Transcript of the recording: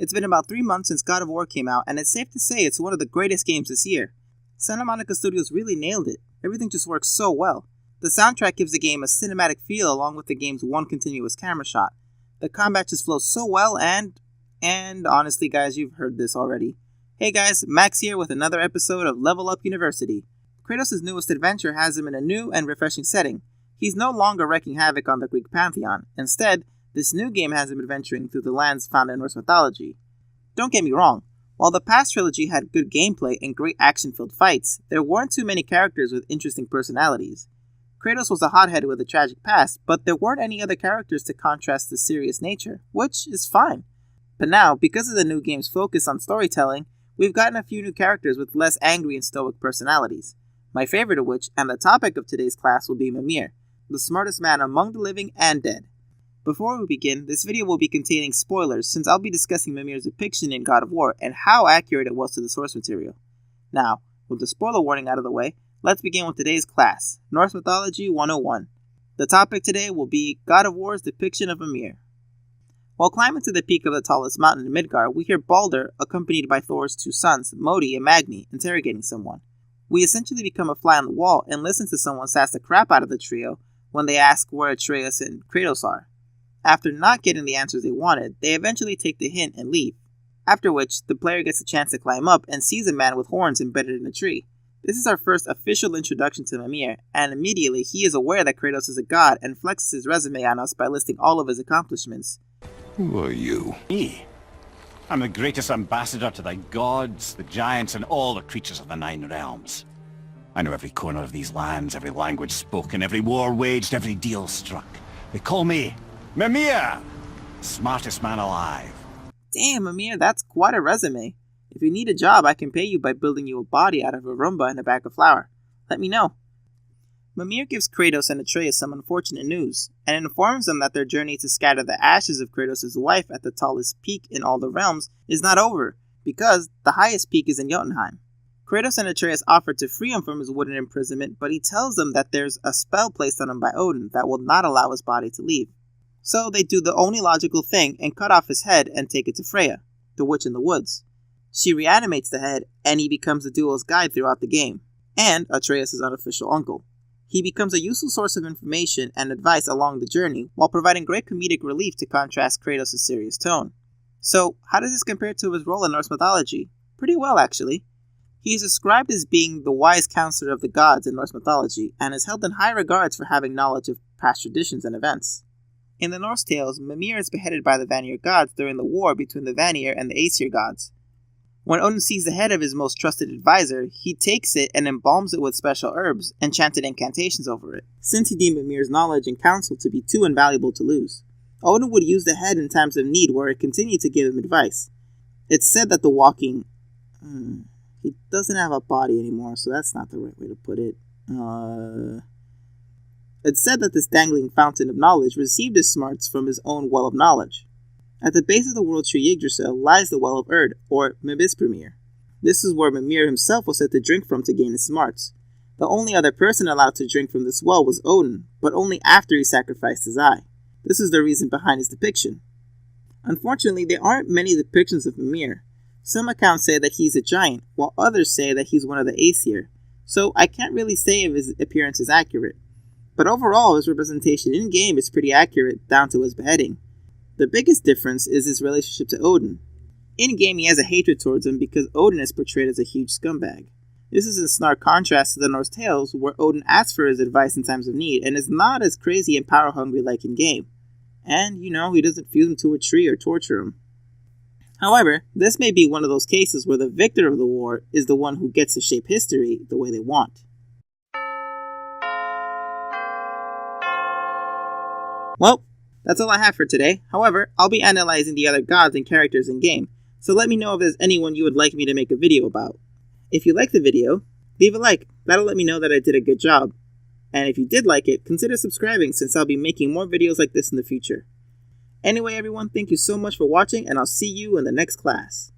It's been about 3 months since God of War came out, and it's safe to say it's one of the greatest games this year. Santa Monica Studios really nailed it. Everything just works so well. The soundtrack gives the game a cinematic feel along with the game's one continuous camera shot. The combat just flows so well and honestly guys, you've heard this already. Hey guys, Max here with another episode of Level Up University. Kratos' newest adventure has him in a new and refreshing setting. He's no longer wreaking havoc on the Greek pantheon. Instead, this new game has him adventuring through the lands found in Norse mythology. Don't get me wrong, while the past trilogy had good gameplay and great action-filled fights, there weren't too many characters with interesting personalities. Kratos was a hothead with a tragic past, but there weren't any other characters to contrast the serious nature, which is fine. But now, because of the new game's focus on storytelling, we've gotten a few new characters with less angry and stoic personalities. My favorite of which, and the topic of today's class, will be Mimir, the smartest man among the living and dead. Before we begin, this video will be containing spoilers since I'll be discussing Mimir's depiction in God of War and how accurate it was to the source material. Now, with the spoiler warning out of the way, let's begin with today's class, Norse Mythology 101. The topic today will be God of War's depiction of Mimir. While climbing to the peak of the tallest mountain in Midgard, we hear Balder, accompanied by Thor's two sons, Modi and Magni, interrogating someone. We essentially become a fly on the wall and listen to someone sass the crap out of the trio when they ask where Atreus and Kratos are. After not getting the answers they wanted, they eventually take the hint and leave, after which the player gets a chance to climb up and sees a man with horns embedded in a tree. This is our first official introduction to Mimir, and immediately he is aware that Kratos is a god and flexes his resume on us by listing all of his accomplishments. Who are you? Me? I'm the greatest ambassador to the gods, the giants, and all the creatures of the Nine Realms. I know every corner of these lands, every language spoken, every war waged, every deal struck. They call me Mimir, smartest man alive. Damn, Mimir, that's quite a resume. If you need a job, I can pay you by building you a body out of a Roomba and a bag of flour. Let me know. Mimir gives Kratos and Atreus some unfortunate news, and informs them that their journey to scatter the ashes of Kratos' wife at the tallest peak in all the realms is not over, because the highest peak is in Jotunheim. Kratos and Atreus offer to free him from his wooden imprisonment, but he tells them that there's a spell placed on him by Odin that will not allow his body to leave. So they do the only logical thing and cut off his head and take it to Freya, the witch in the woods. She reanimates the head, and he becomes the duo's guide throughout the game, and Atreus' unofficial uncle. He becomes a useful source of information and advice along the journey, while providing great comedic relief to contrast Kratos' serious tone. So, how does this compare to his role in Norse mythology? Pretty well, actually. He is described as being the wise counselor of the gods in Norse mythology, and is held in high regards for having knowledge of past traditions and events. In the Norse tales, Mimir is beheaded by the Vanir gods during the war between the Vanir and the Aesir gods. When Odin sees the head of his most trusted advisor, he takes it and embalms it with special herbs and chanted incantations over it, since he deemed Mimir's knowledge and counsel to be too invaluable to lose. Odin would use the head in times of need where it continued to give him advice. It's said that the walking... he doesn't have a body anymore, so that's not the right way to put it. It's said that this dangling fountain of knowledge received his smarts from his own well of knowledge. At the base of the world tree Yggdrasil lies the Well of Erd, or Mibispremir. This is where Mimir himself was said to drink from to gain his smarts. The only other person allowed to drink from this well was Odin, but only after he sacrificed his eye. This is the reason behind his depiction. Unfortunately, there aren't many depictions of Mimir. Some accounts say that he's a giant, while others say that he's one of the Aesir, so I can't really say if his appearance is accurate. But overall, his representation in-game is pretty accurate, down to his beheading. The biggest difference is his relationship to Odin. In-game, he has a hatred towards him because Odin is portrayed as a huge scumbag. This is in stark contrast to the Norse tales, where Odin asks for his advice in times of need and is not as crazy and power-hungry like in-game. And, he doesn't fuse him to a tree or torture him. However, this may be one of those cases where the victor of the war is the one who gets to shape history the way they want. Well, that's all I have for today. However, I'll be analyzing the other gods and characters in-game, so let me know if there's anyone you would like me to make a video about. If you liked the video, leave a like. That'll let me know that I did a good job. And if you did like it, consider subscribing since I'll be making more videos like this in the future. Anyway, everyone, thank you so much for watching, and I'll see you in the next class.